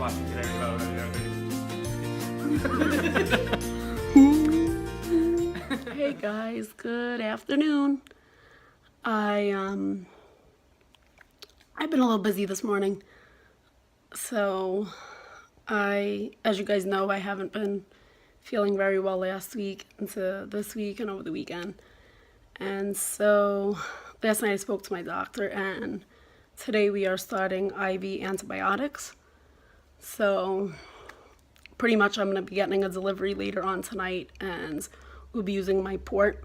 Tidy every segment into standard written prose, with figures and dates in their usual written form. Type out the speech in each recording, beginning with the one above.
Hey guys, good afternoon. I've been a little busy this morning. So as you guys know, I haven't been feeling very well last week into this week and over the weekend. And so last night I spoke to my doctor, and today we are starting IV antibiotics. So pretty much I'm going to be getting a delivery later on tonight, and we'll be using my port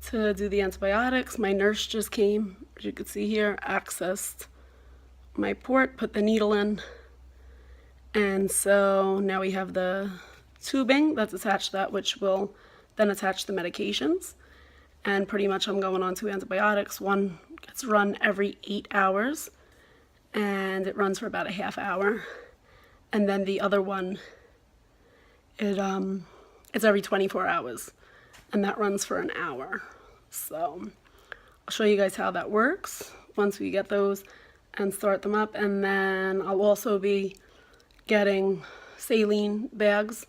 to do the antibiotics. My nurse just came, as you can see here, accessed my port, put the needle in, and so now we have the tubing that's attached to that, which will then attach the medications. And pretty much I'm going on 2 antibiotics. One gets run every 8 hours, and it runs for about a half hour. And then the other one, it's every 24 hours, and that runs for an hour. So I'll show you guys how that works once we get those and start them up. And then I'll also be getting saline bags,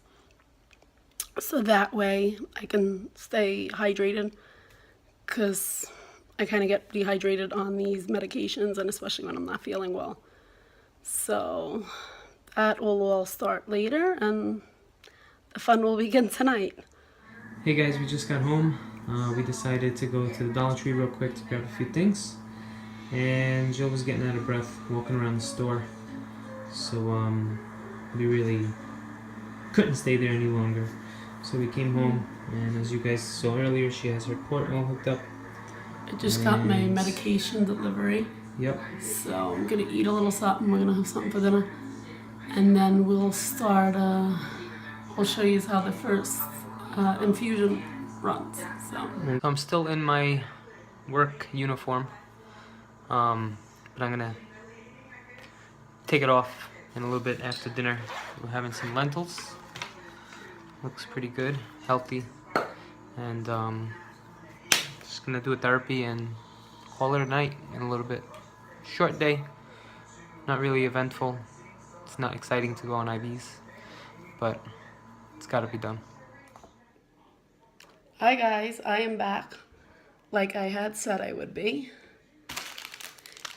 so that way I can stay hydrated, because I kind of get dehydrated on these medications, and especially when I'm not feeling well. So that will all start later, and the fun will begin tonight. Hey guys, we just got home. We decided to go to the Dollar Tree real quick to grab a few things. And Jill was getting out of breath walking around the store. So we really couldn't stay there any longer. So we came home, and as you guys saw earlier, she has her port all hooked up. I just got my medication delivery. Yep. So I'm gonna eat a little something. We're gonna have something for dinner, and then we'll start. We'll show you how the first infusion runs. So I'm still in my work uniform, but I'm gonna take it off in a little bit after dinner. We're having some lentils. Looks pretty good, healthy, and just gonna do a therapy and call it a night in a little bit. Short day, not really eventful. It's not exciting to go on IVs, but it's gotta be done. hi guys, I am back like I had said I would be.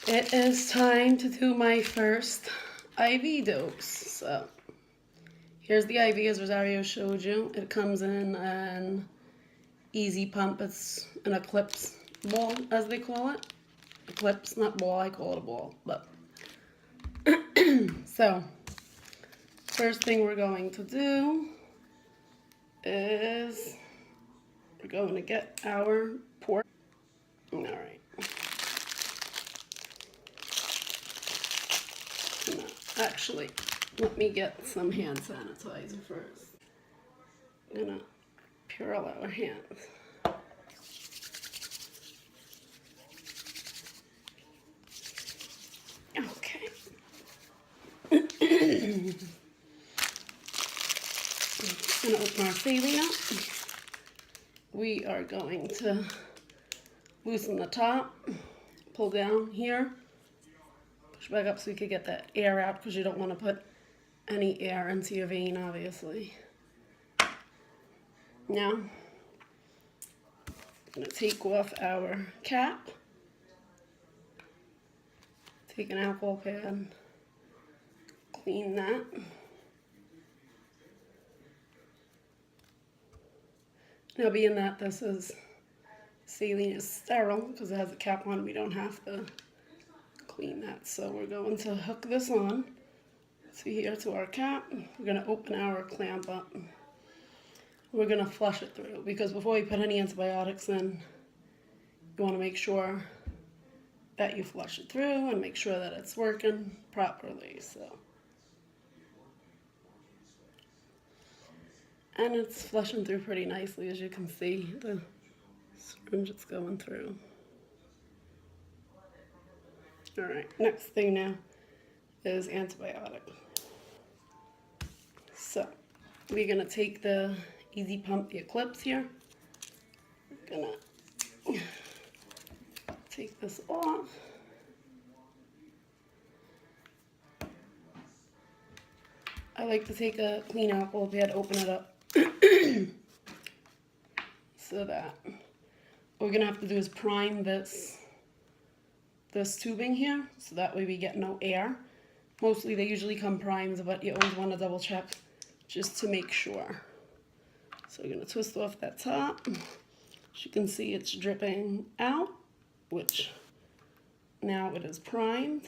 It is time to do my first IV dose. So here's the IV as Rosario showed you. It comes in an easy pump. It's an Eclipse ball, as they call it. Eclipse, not ball, I call it a ball. But so first thing we're going to do is we're going to get our port. All right. No, actually, let me get some hand sanitizer first. I'm gonna purify our hands. Okay. I'm gonna open our saline up. We are going to loosen the top, pull down here, push back up so we could get that air out, because you don't want to put any air into your vein, obviously. Now, I'm going to take off our cap, take an alcohol pad, clean that. Now, being that this is saline is sterile, because it has a cap on, we don't have to clean that. So we're going to hook this on to here to our cap. We're going to open our clamp up. We're going to flush it through, because before we put any antibiotics in, you want to make sure that you flush it through and make sure that it's working properly. So, and it's flushing through pretty nicely, as you can see, the syringe it's going through. All right, next thing now is antibiotic. So we're gonna take the Easy Pump, the Eclipse here. We're gonna take this off. I like to take a clean alcohol pad, open it up, so that what we're gonna have to do is prime this tubing here, so that way we get no air. Mostly they usually come primed, but you always want to double check just to make sure. So we're gonna twist off that top. As you can see, it's dripping out, which now it is primed.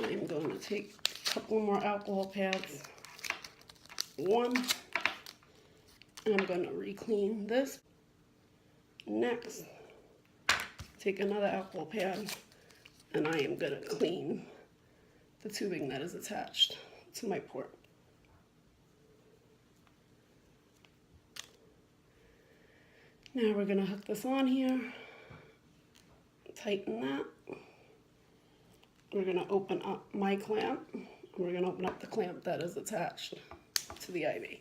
I'm going to take a couple more alcohol pads. One. And I'm going to re-clean this. Next, take another alcohol pad, and I am going to clean the tubing that is attached to my port. Now we're going to hook this on here, tighten that. We're going to open up my clamp, and we're going to open up the clamp that is attached to the IV.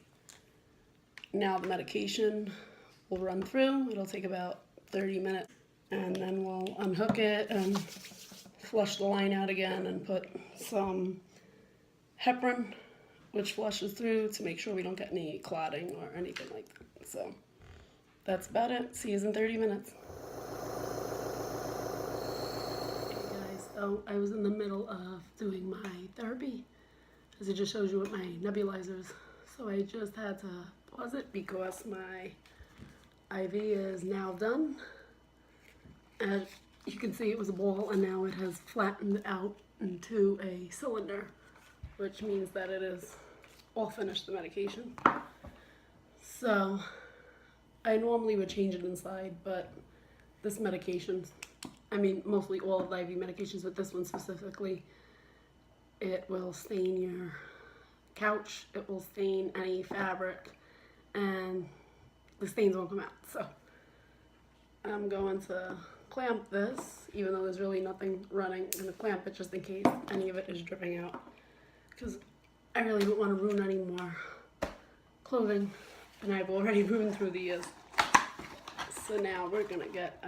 Now the medication will run through. It'll take about 30 minutes, and then we'll unhook it and flush the line out again and put some heparin, which flushes through to make sure we don't get any clotting or anything like that. So that's about it. See you in 30 minutes. So I was in the middle of doing my therapy, as it just shows you with my nebulizers. So I just had to pause it because my IV is now done. As you can see, it was a ball and now it has flattened out into a cylinder, which means that it is all finished, the medication. So I normally would change it inside, but this medication, I mean, mostly all of the IV medications, but this one specifically, it will stain your couch, it will stain any fabric, and the stains won't come out. So I'm going to clamp this, even though there's really nothing running in the clamp, it just in case any of it is dripping out, because I really don't want to ruin any more clothing, and I've already ruined through the years. So now we're gonna get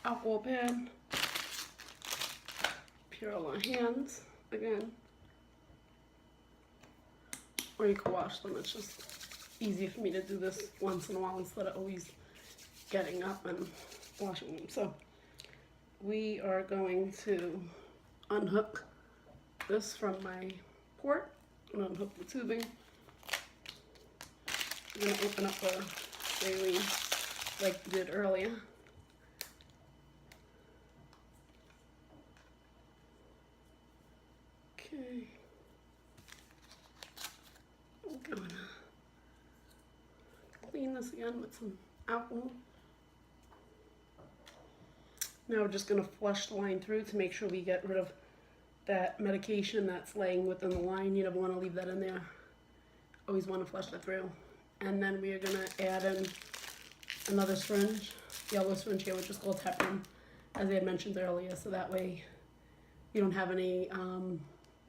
alcohol pad, Purell hands again, or you can wash them. It's just easier for me to do this once in a while instead of always getting up and washing them. So we are going to unhook this from my port and unhook the tubing. I'm going to open up a saline like we did earlier. Okay. I'm going to clean this again with some alcohol. Now we're just going to flush the line through to make sure we get rid of that medication that's laying within the line. You never want to leave that in there. Always want to flush that through. And then we are going to add in another syringe, yellow syringe here, which is called heparin, as I had mentioned earlier, so that way you don't have any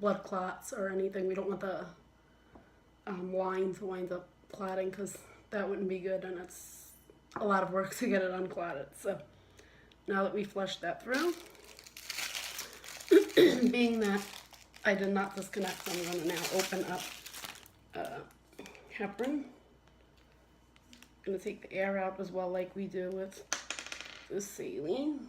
blood clots or anything. We don't want the line to wind up clotting, because that wouldn't be good, and it's a lot of work to get it unclotted. So now that we flushed that through, being that I did not disconnect, I'm going to now open up heparin. I'm going to take the air out as well, like we do with the saline.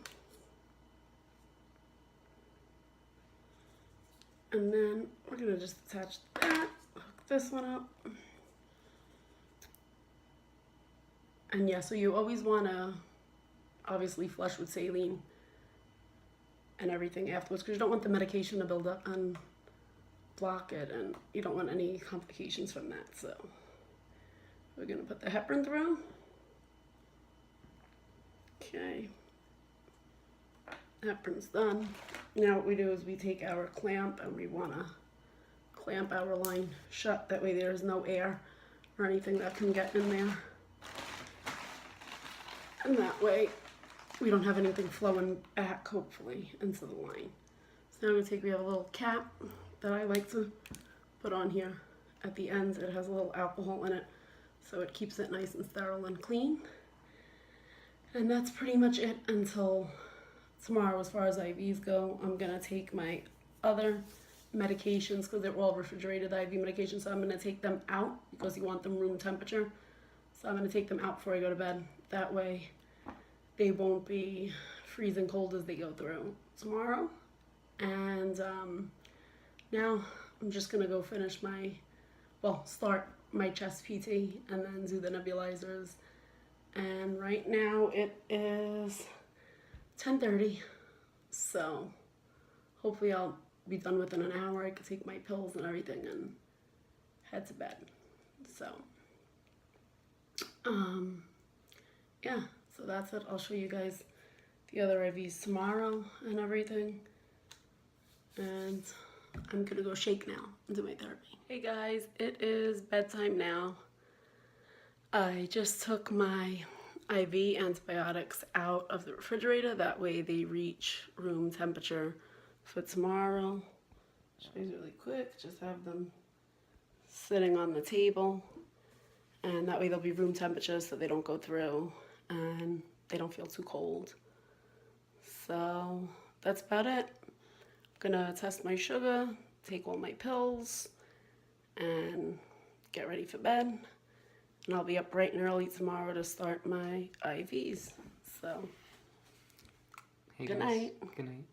And then we're going to just attach that, hook this one up. And yeah, so you always want to obviously flush with saline and everything afterwards, because you don't want the medication to build up and block it, and you don't want any complications from that. So we're going to put the heparin through. Okay. Heparin's done. Now what we do is we take our clamp and we want to clamp our line shut. That way there's no air or anything that can get in there. And that way we don't have anything flowing back, hopefully, into the line. So now I'm going to take, we have a little cap that I like to put on here at the ends. It has a little alcohol in it, so it keeps it nice and sterile and clean. And that's pretty much it until tomorrow. As far as IVs go, I'm gonna take my other medications because they're all refrigerated IV medications, so I'm gonna take them out because you want them room temperature. So I'm gonna take them out before I go to bed. That way they won't be freezing cold as they go through tomorrow. And now I'm just gonna go finish start my chest PT and then do the nebulizers. And right now it is 10:30, so hopefully I'll be done within an hour. I could take my pills and everything and head to bed. So yeah, so that's it. I'll show you guys the other IVs tomorrow and everything. And I'm gonna go shake now and do my therapy. Hey guys, it is bedtime now. I just took my IV antibiotics out of the refrigerator. That way they reach room temperature for tomorrow. Show you really quick, just have them sitting on the table. And that way they'll be room temperature so they don't go through and they don't feel too cold. So that's about it. I'm gonna test my sugar, take all my pills, and get ready for bed. And I'll be up bright and early tomorrow to start my IVs. So, Hey good guys. night. Good night.